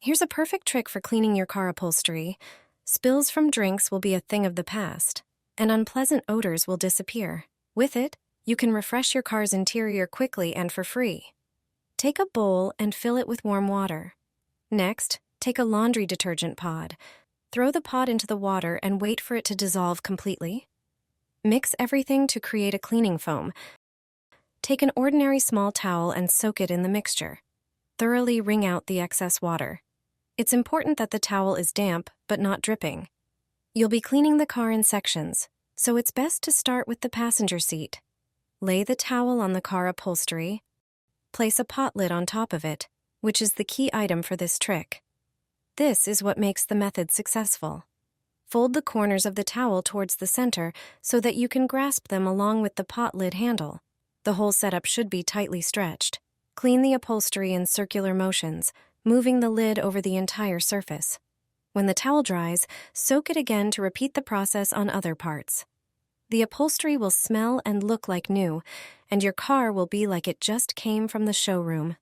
Here's a perfect trick for cleaning your car upholstery. Spills from drinks will be a thing of the past, and unpleasant odors will disappear. With it, you can refresh your car's interior quickly and for free. Take a bowl and fill it with warm water. Next, take a laundry detergent pod. Throw the pod into the water and wait for it to dissolve completely. Mix everything to create a cleaning foam. Take an ordinary small towel and soak it in the mixture. Thoroughly wring out the excess water. It's important that the towel is damp but not dripping. You'll be cleaning the car in sections, so it's best to start with the passenger seat. Lay the towel on the car upholstery. Place a pot lid on top of it, which is the key item for this trick. This is what makes the method successful. Fold the corners of the towel towards the center so that you can grasp them along with the pot lid handle. The whole setup should be tightly stretched. Clean the upholstery in circular motions, moving the lid over the entire surface. When the towel dries, soak it again to repeat the process on other parts. The upholstery will smell and look like new, and your car will be like it just came from the showroom.